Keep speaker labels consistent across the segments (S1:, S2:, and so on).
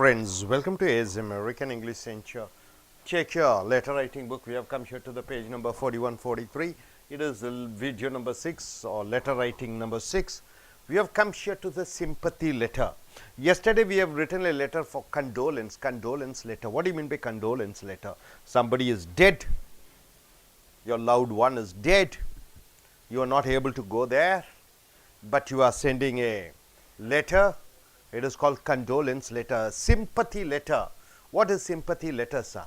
S1: friends, welcome to AS American English Center. Check your letter writing book. We have come here to the page number 4143. It is the video number 6 or letter writing number 6. We have come here to the sympathy letter. Yesterday we have written a letter for condolence letter. What do you mean by condolence letter? Somebody is dead, your loved one is dead, you are not able to go there, but you are sending a letter. It is called condolence letter. Sympathy letter. What is sympathy letter, sir?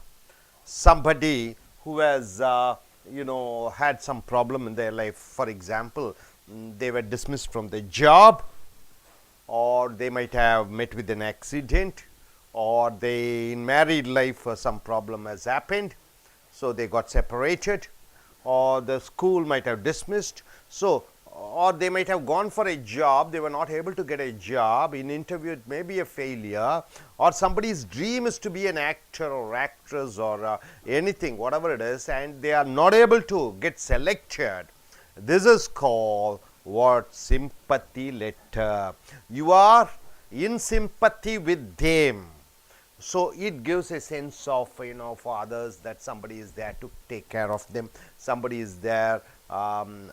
S1: Somebody who has had some problem in their life. For example, they were dismissed from the job, or they might have met with an accident, or they in married life some problem has happened, so they got separated, or the school might have dismissed, so or they might have gone for a job, they were not able to get a job, in interview it may be a failure, or somebody's dream is to be an actor or actress or anything, whatever it is, and they are not able to get selected. This is called what? Sympathy letter. You are in sympathy with them. So it gives a sense of, for others, that somebody is there to take care of them, somebody is there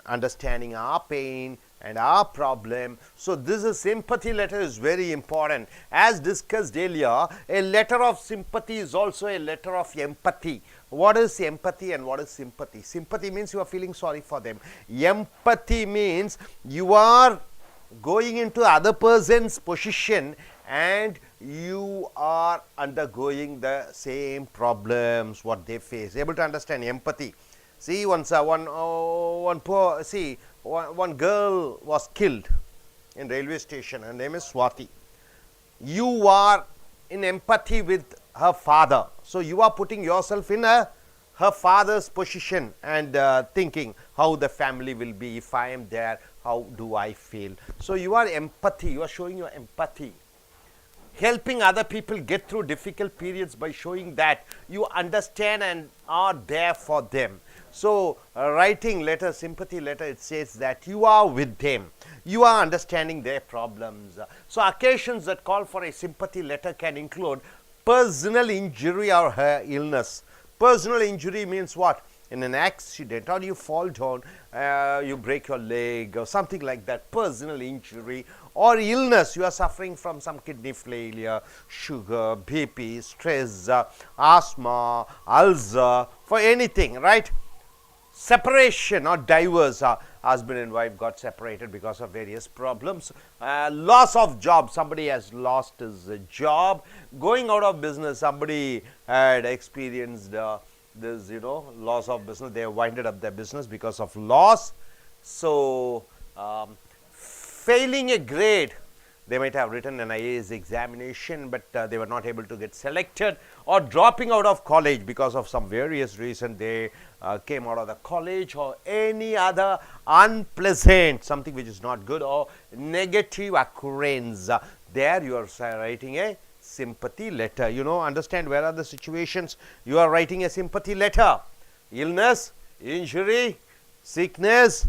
S1: understanding our pain and our problem. So this is sympathy letter is very important. As discussed earlier, a letter of sympathy is also a letter of empathy. What is empathy and what is sympathy? Sympathy means you are feeling sorry for them. Empathy means you are going into other person's position and you are undergoing the same problems what they face. Able to understand empathy. See, one girl was killed in railway station. Her name is Swati. You are in empathy with her father. So you are putting yourself in her father's position and thinking how the family will be if I am there. How do I feel? So you are empathy. You are showing your empathy. Helping other people get through difficult periods by showing that you understand and are there for them. So writing letter, sympathy letter, it says that you are with them. You are understanding their problems. So occasions that call for a sympathy letter can include personal injury or illness. Personal injury means what? In an accident, or you fall down, you break your leg or something like that, personal injury, or illness, you are suffering from some kidney failure, sugar, BP, stress, asthma, ulcer, for anything, right? Separation or divorce, husband and wife got separated because of various problems. Loss of job, somebody has lost his job. Going out of business, somebody had experienced this loss of business. They winded up their business because of loss. So failing a grade, they might have written an IAS examination, but they were not able to get selected, or dropping out of college because of some various reason. They came out of the college, or any other unpleasant, something which is not good, or negative occurrence. There you are writing a sympathy letter. Understand where are the situations you are writing a sympathy letter. Illness, injury, sickness,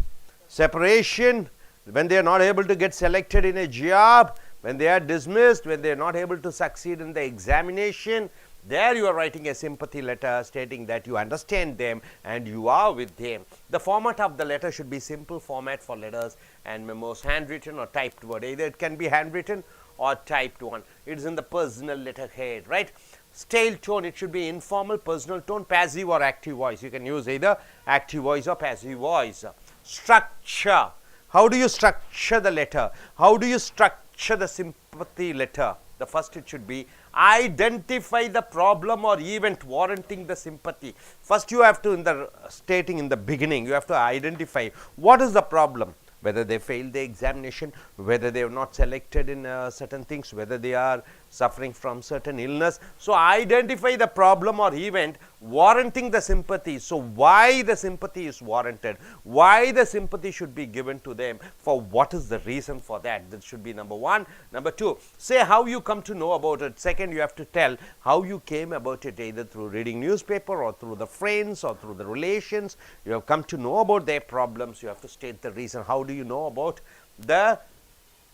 S1: separation, when they are not able to get selected in a job, when they are dismissed, when they are not able to succeed in the examination, there you are writing a sympathy letter stating that you understand them and you are with them. The format of the letter should be simple format for letters and memos, handwritten or typed word. Either it can be handwritten or typed one. It is in the personal letterhead, right? Style tone, it should be informal, personal tone, passive or active voice. You can use either active voice or passive voice. Structure. How do you structure the letter? How do you structure the sympathy letter? The first, it should be identify the problem or event warranting the sympathy. First you have to, stating in the beginning, you have to identify what is the problem. Whether they failed the examination, whether they are not selected in certain things, whether they are suffering from certain illness. So identify the problem or event warranting the sympathy. So why the sympathy is warranted, why the sympathy should be given to them, for what is the reason for that. That should be number one. Number two, say how you come to know about it. Second, you have to tell how you came about it, either through reading newspaper or through the friends or through the relations. You have come to know about their problems. You have to state the reason. How do you know about the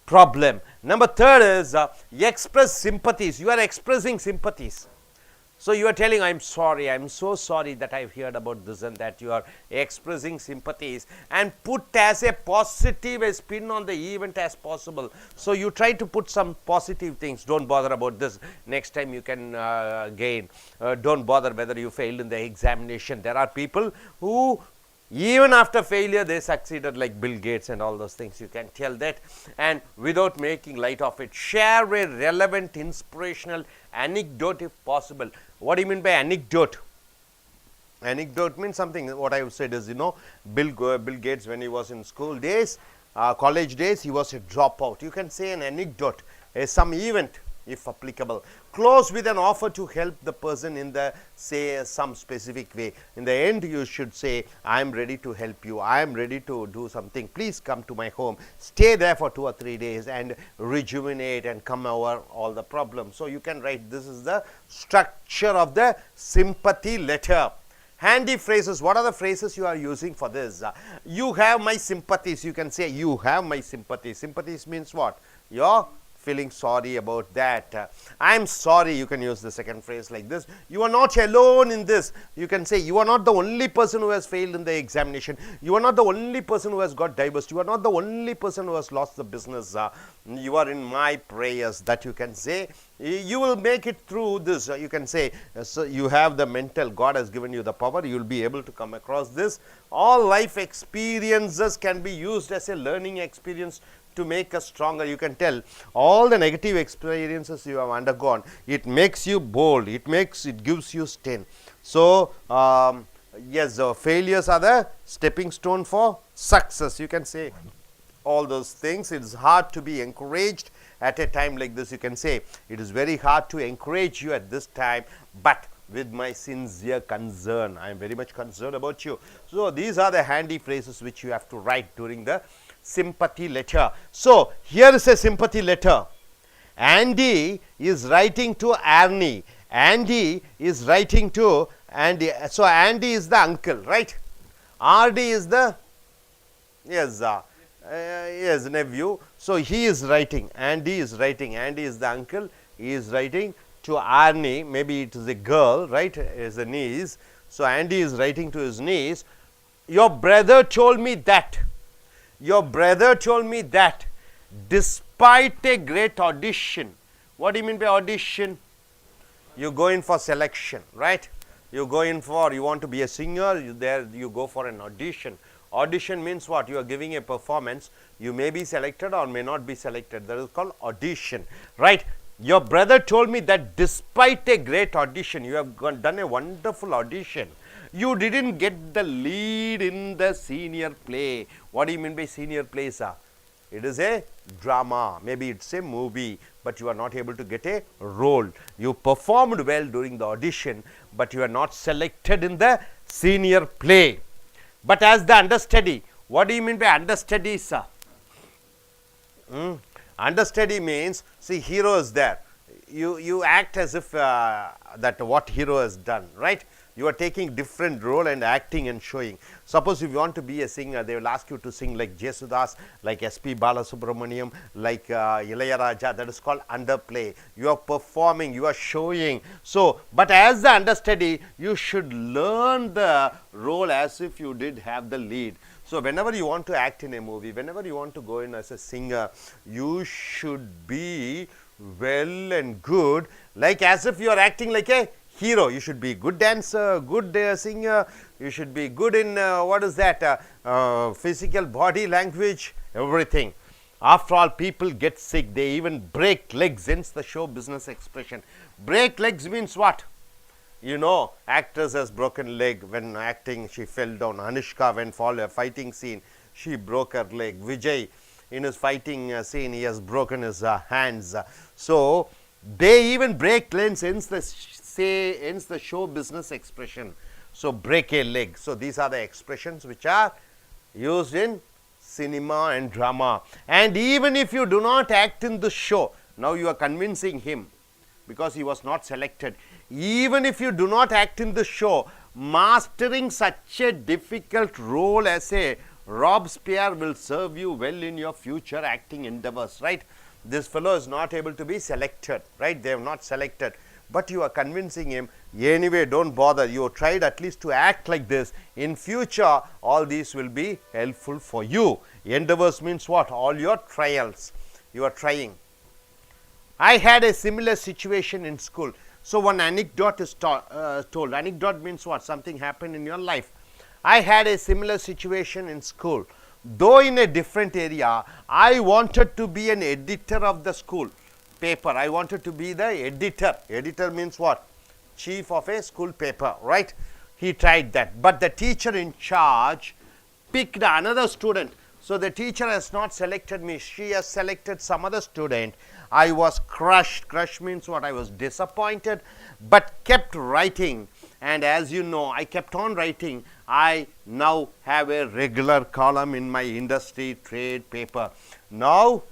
S1: problem. Number third is express sympathies. You are expressing sympathies. So you are telling, I'm sorry, I'm so sorry that I've heard about this and that. You are expressing sympathies and put as a positive a spin on the event as possible. So you try to put some positive things. Don't bother about this. Next time you can gain. Don't bother whether you failed in the examination. There are people who even after failure they succeeded, like Bill Gates and all those things. You can tell that, and without making light of it, share a relevant inspirational anecdote if possible. What do you mean by anecdote? Anecdote means something. What I have said is, Bill Gates, when he was in school days, college days, he was a dropout. You can say an anecdote, some event if applicable. Close with an offer to help the person in the, say, some specific way. In the end, you should say, I am ready to help you. I am ready to do something. Please come to my home. Stay there for 2 or 3 days and rejuvenate and come over all the problems. So you can write, this is the structure of the sympathy letter. Handy phrases. What are the phrases you are using for this? You have my sympathies. You can say, you have my sympathies. Sympathies means what? You're feeling sorry about that. I'm sorry. You can use the second phrase like this. You are not alone in this. You can say, you are not the only person who has failed in the examination. You are not the only person who has got divorced. You are not the only person who has lost the business. You are in my prayers. That you can say. You will make it through this. You can say, so you have the mental, God has given you the power, you will be able to come across this. All life experiences can be used as a learning experience to make us stronger. You can tell all the negative experiences you have undergone, it makes you bold, it gives you strength. So yes, failures are the stepping stone for success. You can say all those things. It is hard to be encouraged at a time like this. You can say, it is very hard to encourage you at this time, but with my sincere concern, I am very much concerned about you. So these are the handy phrases which you have to write during the sympathy letter. So here is a sympathy letter. Andy is writing to Arnie. Andy is writing to Andy. So Andy is the uncle, right? RD is the, yes, nephew. So he is writing. Andy is writing. Andy is the uncle. He is writing to Arnie. Maybe it is a girl, right? It is a niece. So Andy is writing to his niece. Your brother told me that. Your brother told me that despite a great audition. What do you mean by audition? You go in for selection, right? You go in for, you want to be a singer, you go for an audition. Audition means what? You are giving a performance. You may be selected or may not be selected. That is called audition, right? Your brother told me that despite a great audition, you have done a wonderful audition. You didn't get the lead in the senior play. What do you mean by senior play, sir? It is a drama. Maybe it's a movie, but you are not able to get a role. You performed well during the audition, but you are not selected in the senior play. But as the understudy, what do you mean by understudy, sir? Understudy means, see, hero is there. You act as if that what hero has done, right? You are taking different role and acting and showing. Suppose if you want to be a singer, they will ask you to sing like Jesudas, like S.P. Balasubramaniam, like Ilayaraja. That is called underplay. You are performing, you are showing. So, but as the understudy, you should learn the role as if you did have the lead. So, whenever you want to act in a movie, whenever you want to go in as a singer, you should be well and good, like as if you are acting like a hero. You should be good dancer, good singer. You should be good in what is that? Physical body language, everything. After all, people get sick. They even break legs. Hence the show business expression. Break legs means what? You know, actress has broken leg when acting. She fell down. Anushka when fall a fighting scene, she broke her leg. Vijay in his fighting scene, he has broken his hands. So they even break legs. Hence the show business expression. So break a leg. So these are the expressions which are used in cinema and drama. And even if you do not act in the show, now you are convincing him because he was not selected. Even if you do not act in the show, mastering such a difficult role as a Robespierre will serve you well in your future acting endeavors, right? This fellow is not able to be selected, right? They have not selected, but you are convincing him, anyway, don't bother, you tried at least to act like this. In future, all these will be helpful for you. Endeavors means what? All your trials, you are trying. I had a similar situation in school. So one anecdote is told. Anecdote means what? Something happened in your life. I had a similar situation in school. Though in a different area, I wanted to be an editor of the school paper. I wanted to be the editor. Editor means what? Chief of a school paper, right? He tried that. But the teacher in charge picked another student. So the teacher has not selected me. She has selected some other student. I was crushed. Crushed means what? I was disappointed, but kept writing. And as you know, I kept on writing. I now have a regular column in my industry trade paper. Now,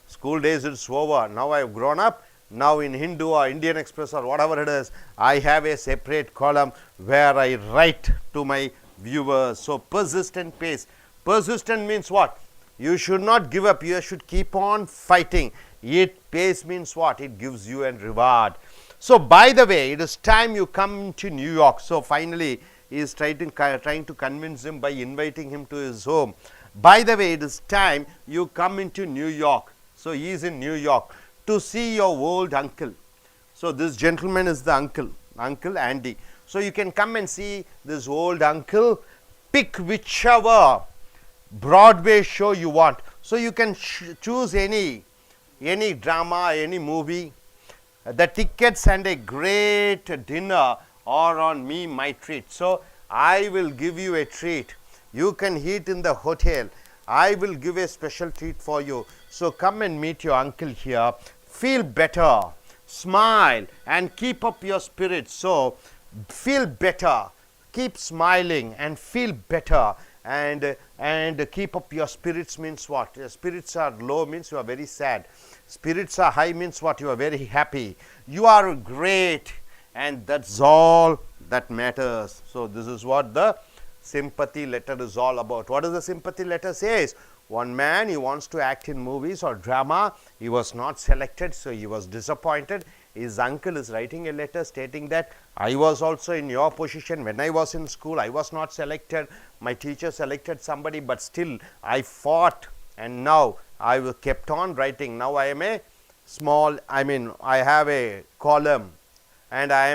S1: school days is over. Now I have grown up. Now in Hindu or Indian Express or whatever it is, I have a separate column where I write to my viewers. So persistent pace. Persistent means what? You should not give up. You should keep on fighting. It pays means what? It gives you a reward. So by the way, it is time you come to New York. So finally, he is trying to convince him by inviting him to his home. By the way, it is time you come into New York. So he is in New York to see your old uncle. So this gentleman is the uncle, Uncle Andy. So you can come and see this old uncle. Pick whichever Broadway show you want. So you can choose any drama, any movie. The tickets and a great dinner are on me, my treat. So I will give you a treat. You can eat in the hotel. I will give a special treat for you. So come and meet your uncle here. Feel better, smile, and keep up your spirits. So feel better, keep smiling and feel better. And keep up your spirits means what? Your spirits are low means you are very sad. Spirits are high means what? You are very happy. You are great, and that's all that matters. So this is what the sympathy letter is all about. What does the sympathy letter says? One man, he wants to act in movies or drama. He was not selected, so he was disappointed. His uncle is writing a letter stating that I was also in your position when I was in school. I was not selected. My teacher selected somebody, but still I fought, and now I kept on writing. Now I am a I have a column, and I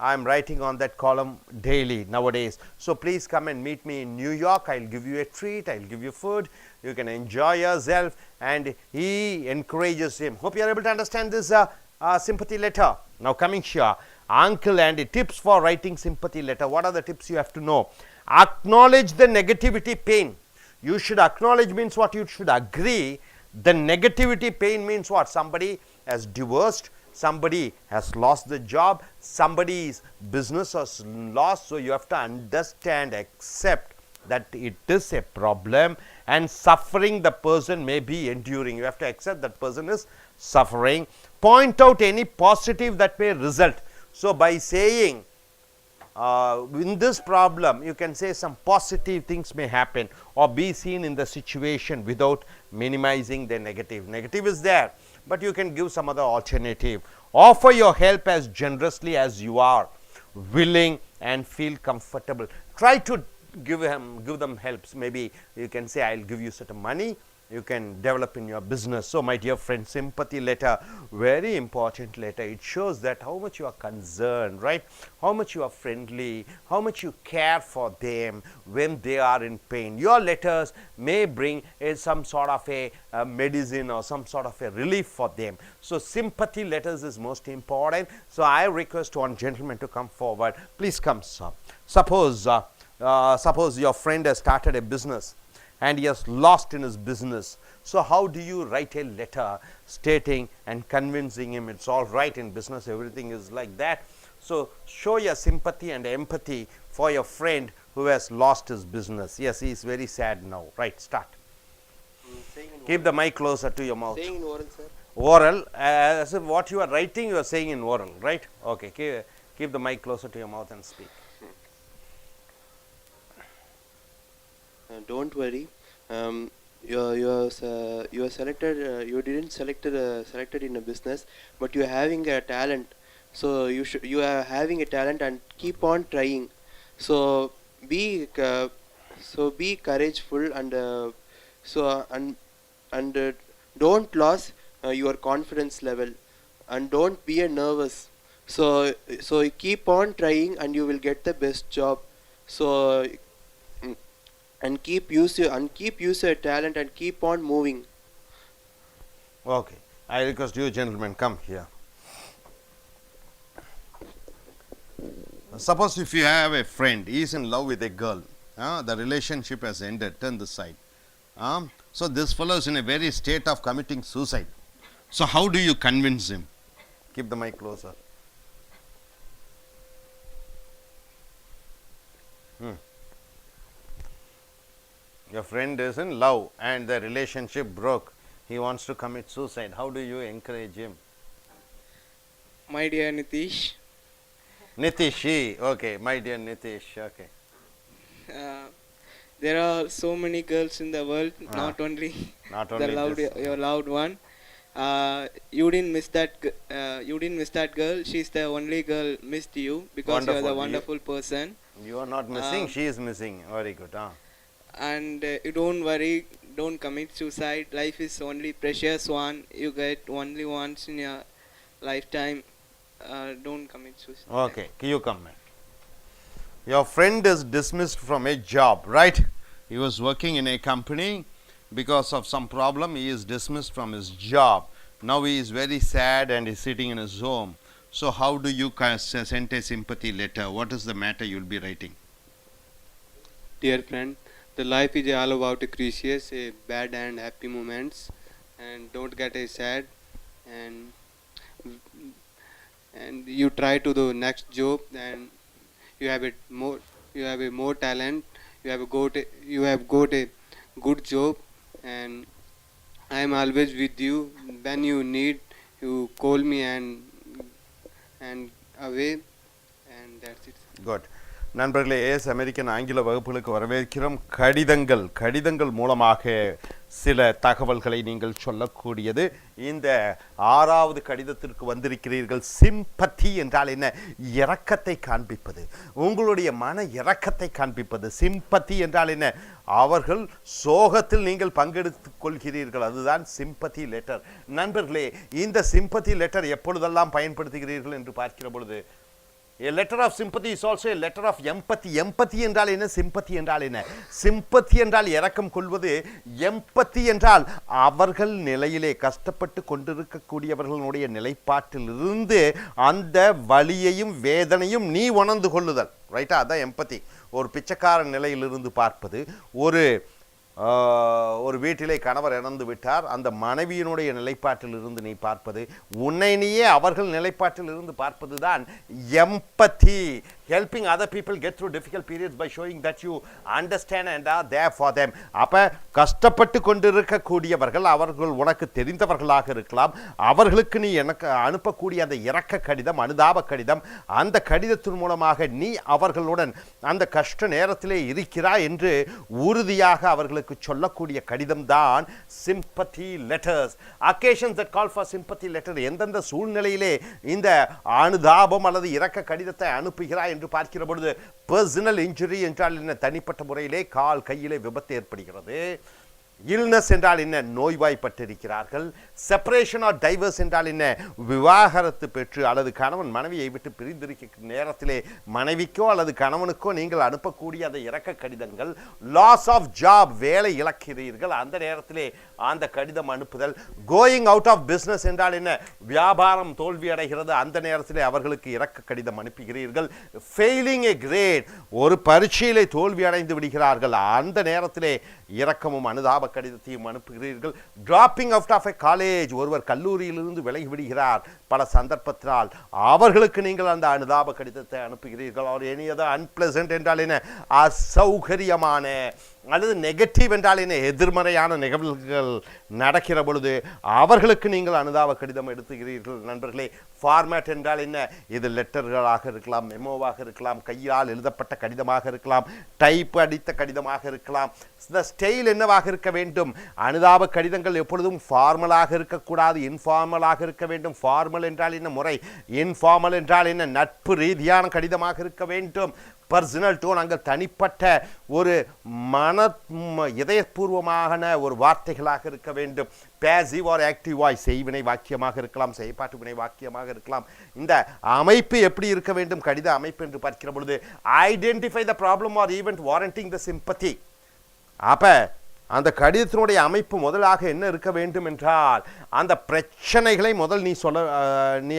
S1: am writing on that column daily nowadays. So please come and meet me in New York. I'll give you a treat. I'll give you food. You can enjoy yourself. And he encourages him. Hope you are able to understand this sympathy letter. Now coming here, Uncle Andy, tips for writing sympathy letter. What are the tips you have to know? Acknowledge the negativity pain. You should acknowledge means what? You should agree. The negativity pain means what? Somebody has divorced, somebody has lost the job, somebody's business was lost. So you have to understand, accept that it is a problem and suffering the person may be enduring. You have to accept that person is suffering. Point out any positive that may result. So by saying in this problem, you can say some positive things may happen or be seen in the situation without minimizing the negative. Negative is there, but you can give some other alternative. Offer your help as generously as you are willing and feel comfortable. Try to give them helps. Maybe you can say, I'll give you certain money. You can develop in your business. So my dear friend, sympathy letter, very important letter. It shows that how much you are concerned, right? How much you are friendly, how much you care for them when they are in pain. Your letters may bring some sort of a medicine or some sort of a relief for them. So sympathy letters is most important. So I request one gentleman to come forward. Please come, sir. Suppose your friend has started a business and he has lost in his business. So how do you write a letter stating and convincing him it's all right in business, everything is like that? So show your sympathy and empathy for your friend who has lost his business. Yes, he is very sad now. Right, start. Keep the mic closer to your mouth.
S2: Saying in oral, sir.
S1: Oral, as if what you are writing, you are saying in oral, right? Okay, keep the mic closer to your mouth and speak.
S2: don't worry. You are selected. You didn't selected in a business, but you are having a talent. So you are having a talent and keep on trying. So be be courageful and and don't lose your confidence level, and don't be a nervous. So you keep on trying and you will get the best job. So mm, and keep use your talent and keep on moving.
S1: Okay, I request you gentlemen, come here. Suppose if you have a friend, he is in love with a girl, the relationship has ended, turn this side. So this fellow is in a very state of committing suicide. So how do you convince him? Keep the mic closer. Your friend is in love and the relationship broke. He wants to commit suicide. How do you encourage him?
S3: My dear Nitish,
S1: Nitish, okay, my dear Nitish, okay.
S3: there are so many girls in the world, not only
S1: Not
S3: the
S1: only
S3: loved,
S1: this.
S3: your loved one. You didn't miss that. You didn't miss that girl. She's the only girl missed you because you are the wonderful person.
S1: You are not missing, she is missing. Very good.
S3: And you don't worry. Don't commit suicide. Life is only precious one. You get only once in your lifetime. Don't commit suicide.
S1: Okay, you come, man. Your friend is dismissed from a job, right? He was working in a company. Because of some problem, he is dismissed from his job. Now he is very sad and is sitting in his home. So how do you send a sympathy letter? What is the matter you will be writing?
S4: Dear friend, the life is all about precious, bad and happy moments, and don't get sad. And you try to the next job, and you have a more talent. You have got a good job, and I am always with you. When you need, you call me and away, and that's it.
S1: Good. நண்பர்களே, as American ஆங்கில வகுப்புகளுக்கு வரவேற்கிறோம். கடிதங்கள் மூலமாக சில தகவல்களை நீங்கள் சொல்லக்கூடியது. இந்த 6வது கடிதத்திற்கு வந்திருக்கிறீர்கள். சிம்பத்தி என்றால் என்ன? இரக்கத்தை காண்பிப்பது, உங்களுடைய மன இரக்கத்தை காண்பிப்பது. சிம்பத்தி என்றால் என்ன? அவர்கள் சோகத்தில் நீங்கள் பங்கெடுத்துக் கொள்கிறீர்கள், அதுதான் சிம்பத்தி லெட்டர். நண்பர்களே, இந்த சிம்பத்தி லெட்டர் எப்பொழுதெல்லாம் பயன்படுத்துகிறீர்கள் என்று பார்க்கிற பொழுது, a letter of sympathy is also a letter of empathy. empathy என்றால் என்ன? sympathy என்றால் என்ன? sympathy என்றால் இரக்கம் கொள்வது. empathy என்றால் அவர்கள் நிலையிலே கஷ்டப்பட்டு கொண்டிருக்கக்கூடியவர்களுடைய நிலைப்பாட்டிலிருந்து அந்த வலியையும் வேதனையும் நீ உணர்ந்து கொள்ளுதல். ரைட்டா? அதான் empathy. ஒரு பிச்சைக்காரன் நிலையிலிருந்து பார்ப்பது. ஒரு வீட்டிலே கணவர் இறந்து விட்டார், அந்த மனைவியினுடைய நிலைப்பாட்டில் இருந்து நீ பார்ப்பது, உன்னை நீயே அவர்கள் நிலைப்பாட்டில் இருந்து பார்ப்பது தான் எம்பத்தி. helping other people get through difficult periods by showing that you understand and are there for them. அப்ப கஷ்டப்பட்டு கொண்டிருக்கக்கூடியவர்கள் அவர்கள் உனக்கு தெரிந்தவர்களாக இருக்கலாம். அவர்களுக்கு நீ எனக்கு அனுப்பக்கூடிய அந்த இரக்க கடிதம், அனுதாப கடிதம், அந்த கடிதத்தின் மூலமாக நீ அவர்களுடன் அந்த கஷ்ட நேரத்திலே இருக்கிறாய் என்று உறுதியாக அவர்களுக்கு சொல்லக்கூடிய கடிதம் தான் sympathy letters. occasions that call for sympathy letter. எந்தெந்த சூழ்நிலையிலே இந்த அனுதாபம் அல்லது இரக்க கடிதத்தை அனுப்புகிறாய் என்று பார்க்கிற பொழுது, பர்சனல் இன்ஜுரி என்றால் என்ன? தனிப்பட்ட முறையிலே கால் கையிலே விபத்து ஏற்படுகிறது. இல்னஸ் என்றால் என்ன? நோய்வாய்ப்பட்டிருக்கிறார்கள். செப்பரேஷன் ஆர் டைவர்ஸ் என்றால் என்ன? விவாகரத்து பெற்று அல்லது கணவன் மனைவியை விட்டு பிரிந்திருக்கிற நேரத்திலே மனைவிக்கோ அல்லது கணவனுக்கோ நீங்கள் அனுப்பக்கூடிய அந்த இரக்க கடிதங்கள். லாஸ் ஆஃப் ஜாப், வேலை இழக்கிறீர்கள், அந்த நேரத்திலே அந்த கடிதம் அனுப்புதல். கோயிங் அவுட் ஆஃப் பிஸ்னஸ் என்றால் என்ன? வியாபாரம் தோல்வி அடைகிறது, அந்த நேரத்திலே அவர்களுக்கு இரக்க கடிதம் அனுப்புகிறீர்கள். ஃபெயிலிங் எ கிரேட், ஒரு பரீட்சையிலே தோல்வி அடைந்து விடுகிறார்கள், அந்த நேரத்திலே இரக்கமும் அனுதாப கடிதத்தையும் அனுப்புகிறீர்கள். Dropping out of a college, ஒருவர் கல்லூரியிலிருந்து விலகி விடுகிறார் பல சந்தர்ப்பத்தினால், அவர்களுக்கு நீங்கள் அந்த அனுதாப கடிதத்தை அனுப்புகிறீர்கள். அவர் எனி அதர் அன்பிளசன்ட் என்றால் என்ன? அசௌகரியமான அல்லது நெகட்டிவ் என்றால் என்ன, எதிர்மறையான நிகழ்வுகள் நடக்கிற பொழுது அவர்களுக்கு நீங்கள் அனுதாப கடிதம் எடுத்துகிறீர்கள் நண்பர்களே. ஃபார்மேட் என்றால் என்ன, இது லெட்டர்களாக இருக்கலாம், மெமோவாக இருக்கலாம், கையால் எழுதப்பட்ட கடிதமாக இருக்கலாம், டைப் அடித்த கடிதமாக இருக்கலாம். இந்த ஸ்டைல் என்னவாக இருக்க வேண்டும், அனுதாப கடிதங்கள் எப்பொழுதும் ஃபார்மலாக இருக்கக்கூடாது, இன்ஃபார்மலாக இருக்க வேண்டும். ஃபார்மல் என்றால் என்ன முறை, இன்ஃபார்மல் என்றால் என்ன நட்பு ரீதியான கடிதமாக இருக்க வேண்டும். பர்சனல் டோன், அங்கே தனிப்பட்ட ஒரு இதயபூர்வமான ஒரு வார்த்தைகளாக இருக்க வேண்டும். பேசிவ் ஆர் ஆக்டிவ் வாய்ஸ், செய்வினை வாக்கியமாக இருக்கலாம், செயற்பாட்டு வினை வாக்கியமாக இருக்கலாம். இந்த அமைப்பு எப்படி இருக்க வேண்டும், கடித அமைப்பு என்று பார்க்கிற பொழுது identify the problem or event warranting the sympathy. அப்போ அந்த கடிதத்தினுடைய அமைப்பு முதலாக என்ன இருக்க வேண்டும் என்றால், அந்த பிரச்சனைகளை முதல் நீ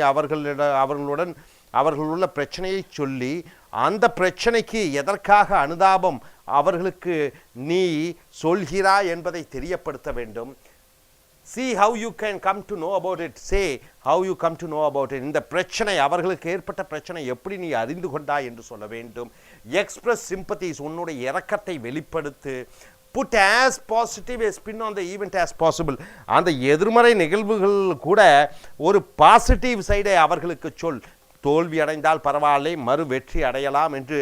S1: அவர்களுள்ள பிரச்சனையை சொல்லி அந்த பிரச்சனைக்கு எதற்காக அனுதாபம் அவர்களுக்கு நீ சொல்கிறாய் என்பதை தெரியப்படுத்த வேண்டும். see how you can come to know about it, say how you come to know about it. இந்த பிரச்சனை, அவர்களுக்கு ஏற்பட்ட பிரச்சனை எப்படி நீ அறிந்து கொண்டாய் என்று சொல்ல வேண்டும். express sympathies, உன்னுடைய இரக்கத்தை வெளிப்படுத்து. put as positive a spin on the event as possible. அந்த எதிர்மறை நிகழ்வுகள் கூட ஒரு பாசிட்டிவ் சைடை அவர்களுக்கு சொல். தோல்வி அடைந்தால் பரவாயில்லை, மறு வெற்றி அடையலாம் என்று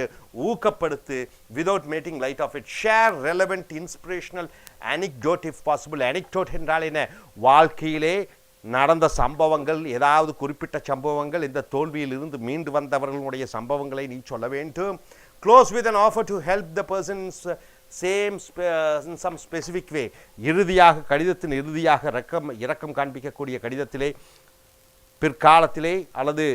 S1: ஊக்கப்படுத்து. without making light of it. share relevant inspirational anecdote if possible. anecdote என்றால் என்ன, வாழ்க்கையிலே நடந்த சம்பவங்கள், ஏதாவது குறிப்பிட்ட சம்பவங்கள், இந்த தோல்வியில் இருந்து மீண்டு வந்தவர்களுடைய சம்பவங்களை நீ சொல்ல வேண்டும். close with an offer to help the person's same in some specific way. இறுதியாக, கடிதத்தின் இறுதியாக இரக்கம் காண்பிக்கக்கூடிய கடிதத்திலே பிற்காலத்திலே அல்லது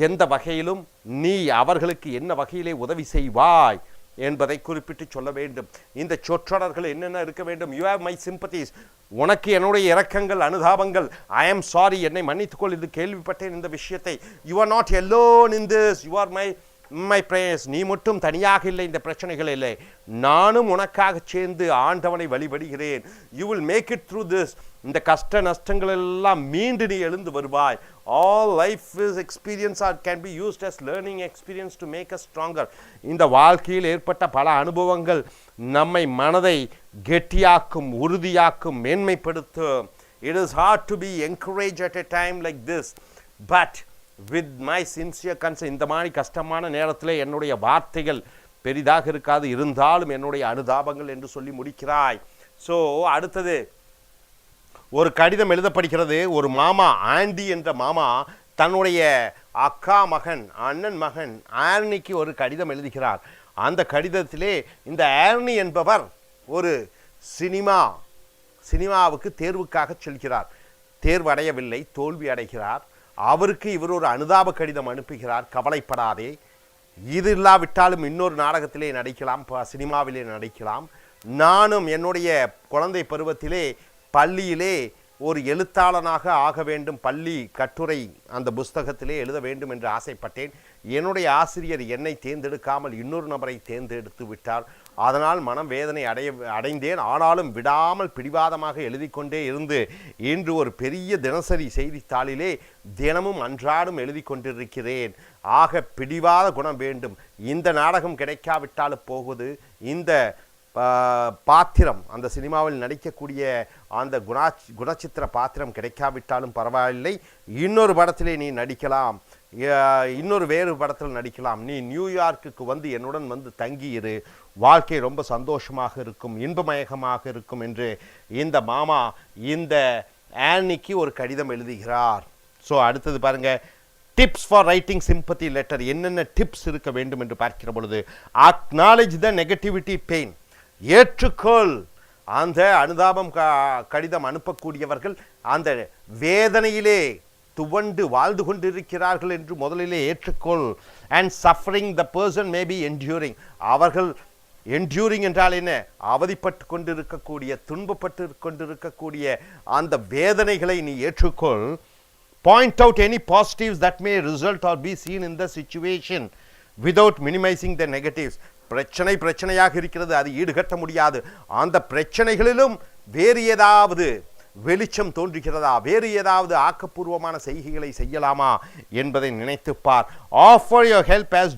S1: எந்த வகையிலும் நீ அவர்களுக்கு என்ன வகையிலே உதவி செய்வாய் என்பதை குறிப்பிட்டு சொல்ல வேண்டும். இந்த சொற்றொடர்கள் என்னென்ன இருக்க வேண்டும். யூ ஹேவ் மை சிம்பத்தீஸ், உனக்கு என்னுடைய இரக்கங்கள், அனுதாபங்கள். ஐ ஆம் சாரி, என்னை மன்னித்துக்கொள், இது கேள்விப்பட்டேன் இந்த விஷயத்தை. You are not alone in this, you are my prayers. நீ மட்டும் தனியாக இல்லை இந்த பிரச்சனைகள் இல்லை, நானும் உனக்காக சேர்ந்து ஆண்டவனை வழிபடுகிறேன். You will make it through this. இந்த கஷ்ட நஷ்டங்கள் எல்லாம் மீண்டு நீ எழுந்து வருவாய். all life is experience or can be used as learning experience to make us stronger. இந்த வாழ்க்கையில் ஏற்பட்ட பல அனுபவங்கள் நம்மை மனதை கெட்டியாக்கும், உறுதியாக்கும், மேன்மைப்படுத்தும். it is hard to be encouraged at a time like this, but with my sincere concern. இந்த மாதிரி கஷ்டமான நேரத்தில் என்னுடைய வார்த்தைகள் பெரிதாக இருக்காது, இருந்தாலும் என்னுடைய அனுதாபங்கள் என்று சொல்லி முடிக்கிறாய். ஸோ அடுத்தது ஒரு கடிதம் எழுதப்படுகிறது. ஒரு மாமா, ஆண்டி என்ற மாமா தன்னுடைய அக்கா மகன், அண்ணன் மகன் ஆர்னிக்கு ஒரு கடிதம் எழுதுகிறார். அந்த கடிதத்திலே இந்த ஆர்னி என்பவர் ஒரு சினிமாவுக்கு தேர்வுக்காக செல்கிறார். தேர்வு அடையவில்லை, தோல்வி அடைகிறார். அவருக்கு இவர் ஒரு அனுதாப கடிதம் அனுப்புகிறார். கவலைப்படாதே, இது இல்லாவிட்டாலும் இன்னொரு நாடகத்திலே நடிக்கலாம், சினிமாவிலே நடிக்கலாம். நானும் என்னுடைய குழந்தை பருவத்திலே பள்ளியிலே ஒரு எழுத்தாளனாக ஆக வேண்டும், பள்ளி கட்டுரை அந்த புஸ்தகத்திலே எழுத வேண்டும் என்று ஆசைப்பட்டேன். என்னுடைய ஆசிரியர் என்னை தேர்ந்தெடுக்காமல் இன்னொரு நபரை தேர்ந்தெடுத்து விட்டார். அதனால் மனம் வேதனை அடைந்தேன். ஆனாலும் விடாமல் பிடிவாதமாக எழுதி கொண்டே இருந்து இன்று ஒரு பெரிய தினசரி செய்தித்தாளிலே தினமும் அன்றாடும் எழுதி கொண்டிருக்கிறேன். ஆக பிடிவாத குணம் வேண்டும். இந்த நாடகம் கிடைக்காவிட்டாலும் போகுது, இந்த பாத்திரம், அந்த சினிமாவில் நடிக்கக்கூடிய அந்த குணச்சித்திர பாத்திரம் கிடைக்காவிட்டாலும் பரவாயில்லை, இன்னொரு படத்திலே நீ நடிக்கலாம், இன்னொரு வேறு படத்தில் நடிக்கலாம். நீ நியூயார்க்குக்கு வந்து என்னுடன் வந்து தங்கியிரு, வாழ்க்கை ரொம்ப சந்தோஷமாக இருக்கும், இன்பமயமாக இருக்கும் என்று இந்த மாமா இந்த ஆனிக்கு ஒரு கடிதம் எழுதுகிறார். ஸோ அடுத்தது பாருங்க, tips for writing sympathy letter. என்னென்ன டிப்ஸ் இருக்க வேண்டும் என்று பார்க்கிற பொழுது, அக்னாலேஜ் த நெகட்டிவிட்டி பெயின். ஏற்றுக்கொள், அந்த அனுதாபம் கடிதம் அனுப்பக்கூடியவர்கள் அந்த வேதனையிலே துவண்டு வாழ்ந்து கொண்டிருக்கிறார்கள் என்று முதலிலே ஏற்றுக்கொள். And suffering the person may be enduring. அவர்கள் என்டியூரிங் என்றால் என்ன, அவதிப்பட்டு கொண்டிருக்கக்கூடிய, துன்பப்பட்டு கொண்டிருக்கக்கூடிய அந்த வேதனைகளை நீ ஏற்றுக்கொள். Point out any positives that may result R be seen in the situation without minimising the negatives. பிரச்சனையாக இருக்கிறது, அது ஈடுகட்ட முடியாது. அந்த பிரச்சனைகளிலும் வேறு ஏதாவது வெளிச்சம் தோன்றுகிறதா, வேறு ஏதாவது ஆக்கப்பூர்வமான செய்கைகளை செய்யலாமா என்பதை நினைத்துப்பார். Offer your help as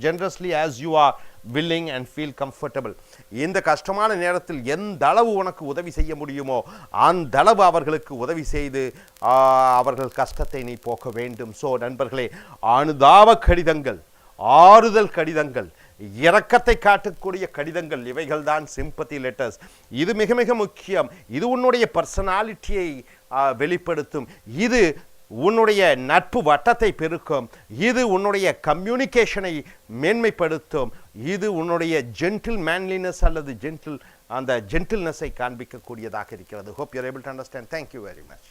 S1: generously as you are willing and feel comfortable. இந்த கஷ்டமான நேரத்தில் எந்த அளவு உனக்கு உதவி செய்ய முடியுமோ அந்த அளவு அவர்களுக்கு உதவி செய்து அவர்கள் கஷ்டத்தை நீ போக்க வேண்டும். ஸோ நண்பர்களே, அனுதாப கடிதங்கள், ஆறுதல் கடிதங்கள், இரக்கத்தை காட்டக்கூடிய கடிதங்கள், இவைகள் தான் சிம்பத்தி லெட்டர்ஸ். இது மிக மிக முக்கியம். இது உன்னுடைய பர்சனாலிட்டியை வெளிப்படுத்தும். இது உன்னுடைய நட்பு வட்டத்தை பெருக்கும். இது உன்னுடைய கம்யூனிகேஷனை மேன்மைப்படுத்தும். இது உன்னுடைய ஜென்டில் மேன்லினஸ் அல்லது அந்த ஜென்டில்னஸை காண்பிக்கக்கூடியதாக இருக்கிறது. Hope you are able to understand. Thank you very much.